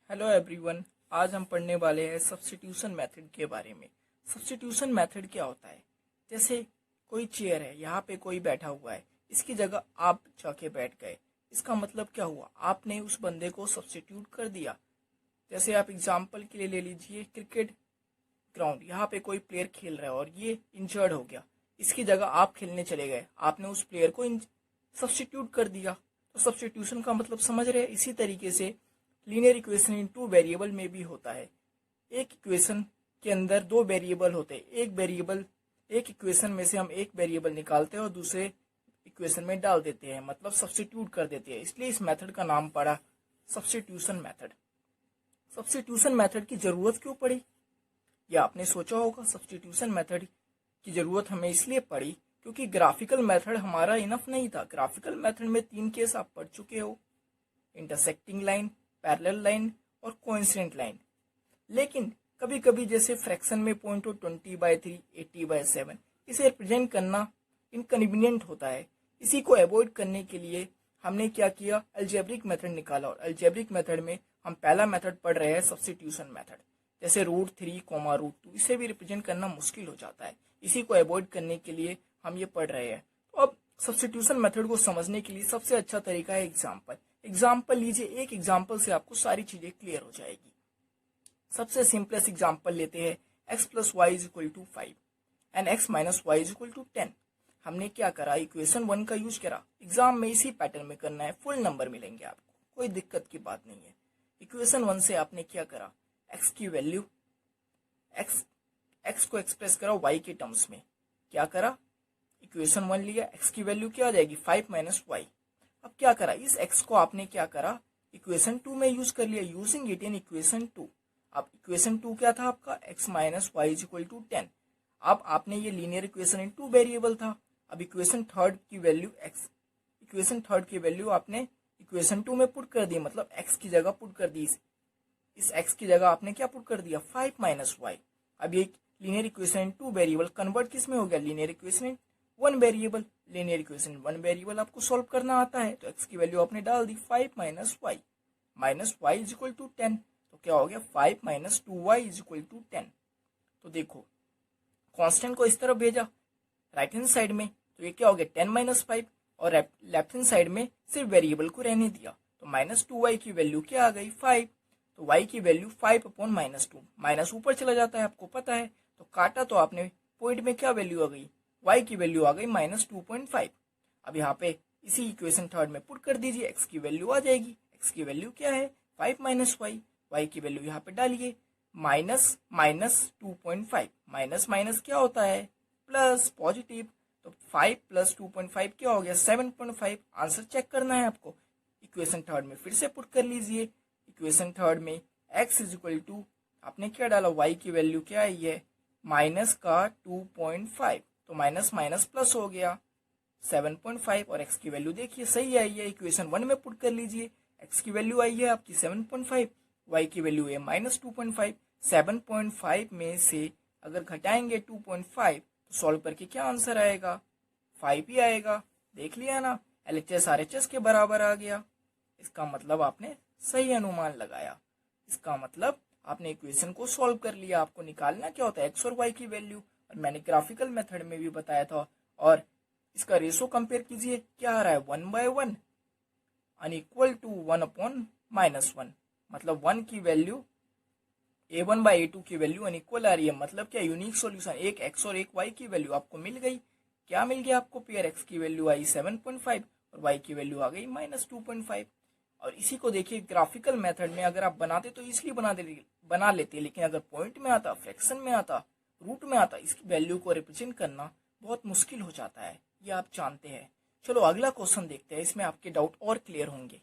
Hello everyone. आज हम पढ़ने वाले हैं सब्स्टिट्यूशन मेथड के बारे में। सब्स्टिट्यूशन मेथड क्या होता है? जैसे कोई चेयर है, यहाँ पे कोई बैठा हुआ है, इसकी जगह आप जाके बैठ गए। इसका मतलब क्या हुआ? आपने उस बंदे को सब्स्टिट्यूट कर दिया। जैसे आप एग्जाम्पल के लिए ले लीजिए क्रिकेट ग्राउंड, यहाँ पे कोई प्लेयर खेल रहा है और ये इंजर्ड हो गया, इसकी जगह आप खेलने चले गए, आपने उस प्लेयर को सब्स्टिट्यूट कर दिया। तो सब्स्टिट्यूशन का मतलब समझ रहे हैं। इसी तरीके से linear equation in two variable में भी होता है। एक इक्वेशन के अंदर दो वेरिएबल होते हैं, एक इक्वेशन में से हम एक वेरिएबल निकालते हैं और दूसरे इक्वेशन में डाल देते हैं, मतलब सब्स्टिट्यूट कर देते हैं। इसलिए इस मेथड का नाम पड़ा सब्स्टिट्यूशन मेथड। सब्स्टिट्यूशन मेथड की जरूरत क्यों पड़ी, या आपने सोचा होगा। सब्स्टिट्यूशन मेथड की जरूरत हमें इसलिए पड़ी क्योंकि ग्राफिकल मेथड हमारा इनफ नहीं था। ग्राफिकल मेथड में 3 केस आप पढ़ चुके हो, इंटरसेक्टिंग लाइन, पैरेलल लाइन और कोइंसिडेंट लाइन। लेकिन कभी कभी जैसे फ्रैक्शन में पॉइंट हो 20/3, 80/7, इसे रिप्रेजेंट करना इनकन्वीनियंट होता है। इसी को अवॉइड करने के लिए हमने क्या किया, अलजेब्रिक मेथड निकाला। और अलजेब्रिक मेथड में हम पहला मेथड पढ़ रहे हैं सब्स्टिट्यूशन मेथड। जैसे √3, √2, इसे भी रिप्रेजेंट करना मुश्किल हो जाता है। इसी को अवॉइड करने के लिए हम ये पढ़ रहे हैं। तो अब सब्स्टिट्यूशन मेथड को समझने के लिए सबसे अच्छा तरीका है एग्जाम्पल लीजिए। एक एग्जाम्पल से आपको सारी चीजें क्लियर हो जाएगी। सबसे सिंपलेस्ट एग्जाम्पल लेते हैं, x + y = 5 and x - y = 10। हमने क्या करा, इक्वेशन 1 का यूज करा। एग्जाम में इसी पैटर्न में करना है, फुल नंबर मिलेंगे आपको, कोई दिक्कत की बात नहीं है। इक्वेशन 1 से आपने क्या करा, x की वैल्यू x को एक्सप्रेस करा y के टर्म्स में। क्या करा, इक्वेशन 1 लिया, x की वैल्यू क्या आ जाएगी 5 - y। अब क्या करा, इस x को आपने क्या करा, इक्वेशन 2 में यूज कर लिया, यूजिंग इट इन इक्वेशन 2। अब इक्वेशन 2 क्या था आपका, x - y = 10। अब आपने ये लीनियर इक्वेशन इन 2 वेरिएबल था। अब इक्वेशन थर्ड की वैल्यू आपने इक्वेशन 2 में पुट कर दी, मतलब x की जगह पुट कर दी। इस x की जगह आपने क्या पुट कर दिया, 5 - y। अब ये linear equation in 2 variable convert किस में हो गया, linear equation in 1 variable. Linear equation 1 variable आपको सॉल्व करना आता है, तो x की वैल्यू आपने डाल दी 5 - y = 10। तो क्या हो गया, 5 - 2y = 10। तो देखो कांस्टेंट को इस तरफ भेजा राइट हैंड साइड में, तो ये क्या हो गया 10 - 5, और लेफ्ट हैंड साइड में सिर्फ वेरिएबल को रहने दिया, तो -2y की वैल्यू क्या आ गई 5। तो y की वैल्यू 5/-2, माइनस ऊपर चला जाता है, आपको पता है। तो काटा तो आपने पॉइंट में क्या वैल्यू आ गई, y की वैल्यू आ गई -2.5। अब यहाँ पे इसी इक्वेशन थर्ड में पुट कर दीजिए, x की वैल्यू आ जाएगी। x की वैल्यू क्या है 5 - y, y की वैल्यू यहाँ पे डालिए, -2.5, माइनस माइनस क्या होता है प्लस, पॉजिटिव। तो 5 + 2.5 क्या हो गया 7.5। आंसर चेक करना है आपको। इक्वेशन थर्ड में फिर से पुट कर लीजिए। इक्वेशन थर्ड में x = आपने क्या डाला, y की वैल्यू क्या आई है -2.5, तो माइनस माइनस प्लस हो गया 7.5, और x की वैल्यू देखिए सही आई है, इक्वेशन 1 में पुट कर लीजिए। x की वैल्यू आई है आपकी 7.5, y की वैल्यू है -2.5। 7.5 में से अगर घटाएंगे 2.5 तो सॉल्व करके क्या आंसर आएगा, 5 ही आएगा। देख लिया ना, LHS RHS के बराबर आ गया। इसका मतलब आपने सही अनुमान लगाया, इसका मतलब आपने इक्वेशन को सॉल्व कर लिया। आपको निकालना क्या होता है, x और y की वैल्यू, और मैंने ग्राफिकल मेथड में भी बताया था। और इसका रेशो कंपेयर कीजिए, क्या आ रहा है 1/1 अनइक्वल टू 1/-1, मतलब 1 की वैल्यू a1/a2 की वैल्यू अनइक्वल आ रही है। मतलब क्या, यूनिक सॉल्यूशन, एक x और एक y की वैल्यू आपको मिल गई। क्या मिल गया आपको, पेयर x की वैल्यू आई 7.5 और y की वैल्यू आ गई -2.5। और इसी को देखिए ग्राफिकल मेथड में अगर आप बनाते तो इसलिए बना लेते, लेकिन अगर पॉइंट में आता, फ्रैक्शन में आता, रूट में आता, इसकी वैल्यू को रिप्रेजेंट करना बहुत मुश्किल हो जाता है, ये आप जानते हैं। चलो अगला क्वेश्चन देखते हैं, इसमें आपके डाउट और क्लियर होंगे।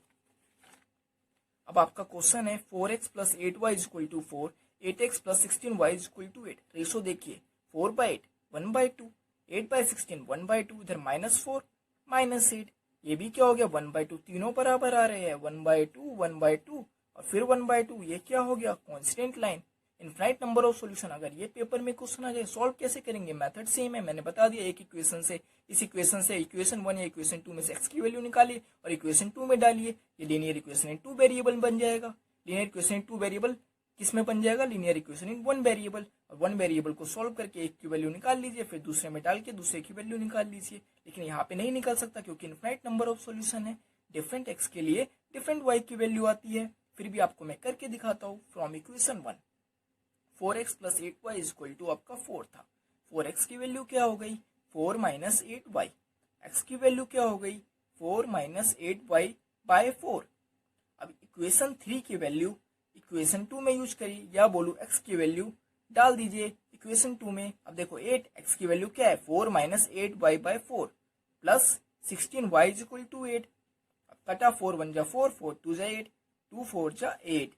अब आपका क्वेश्चन है 4x + 8y = 4, 8x + 16y = 8। Ratio देखिए 4/8 1/2, 8/16 1/2, इधर -4 -8, ये भी क्या हो गया 1/2, तीनों बराबर आ रहे हैं 1/2 1/2 और फिर 1/2। ये क्या हो गया constant line, infinite number of solution. अगर ये पेपर में क्वेश्चन आ जाए, सॉल्व कैसे करेंगे, मेथड सेम है, मैंने बता दिया। एक इक्वेशन से, इस इक्वेशन से इक्वेशन 1 या इक्वेशन 2 में से x की वैल्यू निकालिए और इक्वेशन 2 में डालिए, ये लीनियर इक्वेशन इन 2 वेरिएबल बन जाएगा। Linear equation in two variable किस में बन जाएगा, linear equation in one variable. और वन वेरिएबल को सॉल्व करके एक की वैल्यू निकाल लीजिए, फिर दूसरे में डाल के दूसरे की वैल्यू निकाल लीजिए। लेकिन यहाँ पे नहीं निकाल सकता क्योंकि इनफाइनाइट नंबर ऑफ सॉल्यूशन है, डिफरेंट एक्स के लिए डिफरेंट वाई की वैल्यू आती है। फिर भी आपको मैं करके दिखाता हूँ। फ्रॉम इक्वेशन 1 4x + 8y = आपका 4 था। 4x की वैल्यू क्या हो गई, 4 - 8y। x की वैल्यू क्या हो गई, 4 - 8y/4। अब इक्वेशन 3 की वैल्यू इक्वेशन 2 में यूज करिए, या बोलूँ x की वैल्यू डाल दीजिए इक्वेशन 2 में। अब देखो 8x की वैल्यू क्या है, 4 - 8y/4 प्लस 16y = 8। अब कटा 4 1 जा 4, 4 2 जा 8, 2 4 जा 8,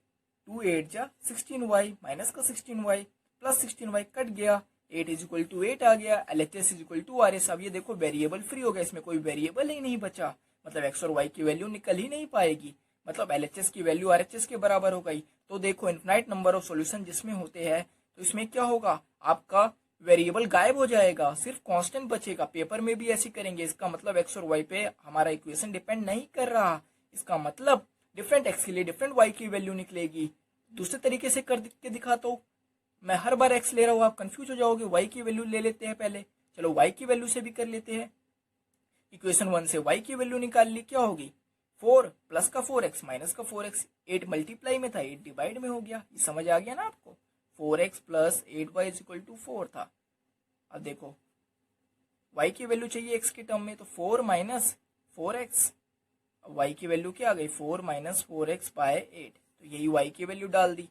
2 8 जा 16y माइनस का 16y प्लस 16y कट गया, 8 = 8 आ गया। LHS = RS। अब ये देखो वेरिएबल फ्री हो गया, इसमें कोई वेरिएबल ही नहीं बचा, मतलब x और y की वैल्यू निकल ही नहीं पाएगी, मतलब LHS की वैल्यू RHS के बराबर हो गई। तो देखो इनफाइनाइट नंबर ऑफ सॉल्यूशन जिसमें होते हैं तो इसमें क्या होगा, आपका वेरिएबल गायब हो जाएगा, सिर्फ कांस्टेंट बचेगा। पेपर में भी ऐसे करेंगे, इसका मतलब x और y पे हमारा इक्वेशन डिपेंड नहीं कर रहा, इसका मतलब डिफरेंट x के लिए डिफरेंट y की वैल्यू निकलेगी। दूसरे तरीके से कर के दिखाता हूँ, मैं हर बार x ले रहा हूँ, आप कंफ्यूज हो जाओगे। y की वैल्यू ले लेते हैं पहले, चलो y की वैल्यू से भी कर लेते हैं। इक्वेशन 1 से y की वैल्यू निकाल ली, क्या होगी, 4 प्लस का 4x माइनस का 4x। 8 मल्टीप्लाई में था, 8 डिवाइड में हो गया, ये समझ आ गया ना आपको। 4x + 8y = 4 था। अब देखो y की वैल्यू चाहिए x के टर्म में, तो 4 - 4x। अब y की वैल्यू क्या आ गई, 4 - 4x/8, तो यही y की वैल्यू डाल दी।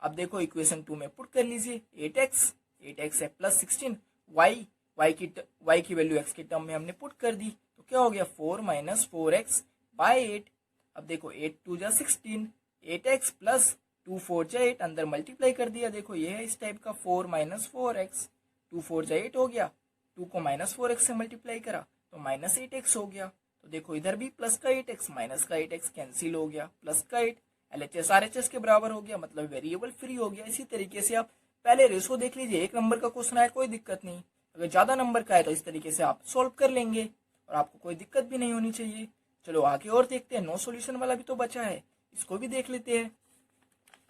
अब देखो इक्वेशन 2 में पुट कर लीजिए, 8x है प्लस 16 y की वैल्यू x के टर्म में हमने पुट कर दी, तो क्या हो गया, 4 - 4x/8। अब देखो 8 2 जा 16, 8x प्लस 2 4 जा 8, अंदर मल्टीप्लाई कर दिया। देखो ये है इस टाइप का, 4 - 4x, 2 4 जा 8 हो गया, 2 को -4x से मल्टीप्लाई करा तो -8x हो गया। तो देखो इधर भी प्लस का 8x माइनस का 8x कैंसिल हो गया, प्लस का 8 LHS RHS के बराबर हो गया, मतलब वेरिएबल फ्री हो गया। इसी तरीके से आप पहले रेशो देख लीजिए, एक नंबर का क्वेश्चन आया कोई दिक्कत नहीं, अगर ज्यादा नंबर का है तो इस तरीके से आप सॉल्व कर लेंगे और आपको कोई दिक्कत भी नहीं होनी चाहिए। चलो आगे और देखते हैं, नो सॉल्यूशन वाला भी तो बचा है, इसको भी देख लेते हैं।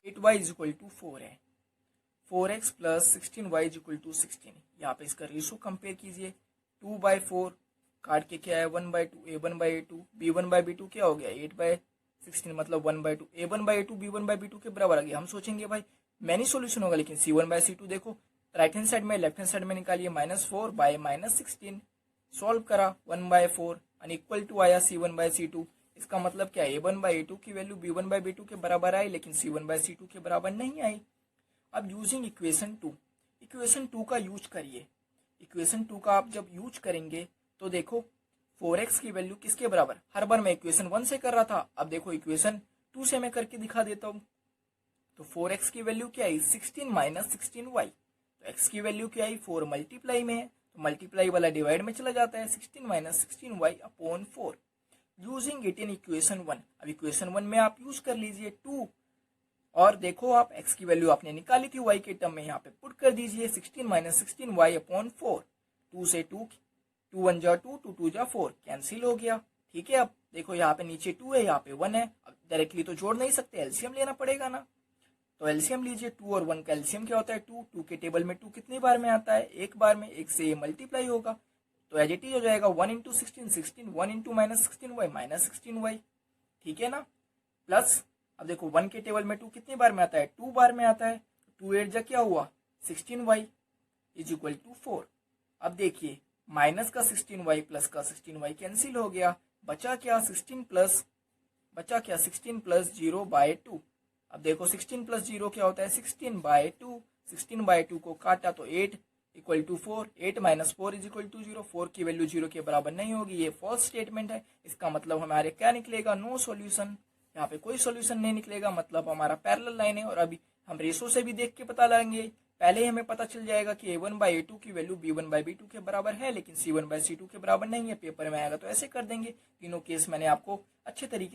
8y = 4 है, 4x + 16y = 16। यहाँ पे इसका रेशो कंपेयर कीजिए, 2/4 काट के क्या है 1/2, a1/a2, b1/b2 क्या हो गया 8/16, मतलब 1/2, a1/a2 b1/b2 के बराबर आ गया। हम सोचेंगे भाई मैनी सॉल्यूशन होगा, लेकिन c1/c2 देखो राइट हैंड साइड में लेफ्ट हैंड साइड में निकालिए, -4/-16 सॉल्व करा, 1/4 अनइक्वल टू आया c1/c2। इसका मतलब क्या, a1/a2 की वैल्यू b1/b2 के बराबर आई, लेकिन c1/c2 के बराबर नहीं आई। अब यूजिंग इक्वेशन 2 का यूज करिए। इक्वेशन 2 का आप जब यूज करेंगे तो देखो 4x की वैल्यू किसके बराबर, हर बार मैं इक्वेशन 1 से कर रहा था, अब देखो इक्वेशन 2 से मैं करके दिखा देता हूँ। तो 4x की वैल्यू क्या है, 16 - 16y। तो x की वैल्यू क्या है, 4 मल्टीप्लाई में है, तो मल्टीप्लाई वाला डिवाइड में चला जाता है, 16 - 16y/4 using it in equation 1। अब इक्वेशन 1 में आप यूज कर लीजिए 2, और देखो आप x की वैल्यू आपने निकाली थी y के टर्म में, यहाँ पे पुट कर दीजिए, 16 - 16y/4। 2 से 2 1 जा 2, 2 2 जा 4 कैंसिल हो गया। ठीक है, अब देखो यहाँ पे नीचे 2 है, यहाँ पे 1 है, अब डायरेक्टली तो जोड़ नहीं सकते, एलसीएम लेना पड़ेगा ना। तो एलसीएम लीजिए, 2 और 1 का एलसीएम क्या होता है 2, 2 के टेबल में 2 कितनी बार में आता है, एक बार में, एक से ये मल्टीप्लाई होगा, तो एज इट इज हो जाएगा 1 × 16 16, 1 × -16y -16y। ठीक है ना, प्लस अब देखो 1 के टेबल में 2 कितनी बार में आता है, 2 बार में आता है, 2 8 जा क्या हुआ 16y = 4। अब देखिए माइनस का 16y प्लस का 16y कैंसिल हो गया, बचा क्या 16 प्लस 0/2। अब देखो 16 + 0 क्या होता है 16/2, 16/2 को काटा तो 8 = 4, 8 - 4 = 0, 4 की वैल्यू 0 के बराबर नहीं होगी, ये फॉल्स स्टेटमेंट है। इसका मतलब हमारे क्या निकलेगा, नो सॉल्यूशन, यहाँ पे कोई सॉल्यूशन नहीं निकलेगा, मतलब हमारा पैरेलल लाइन है। और अभी हम रेशो से भी देख के पता लगाएंगे, पहले ही हमें पता चल जाएगा कि a1/a2 की वैल्यू b1/b2 के बराबर है, लेकिन c1/c2 के बराबर नहीं है, पेपर में आएगा तो ऐसे कर देंगे। तीनों केस मैंने आपको अच्छे तरीके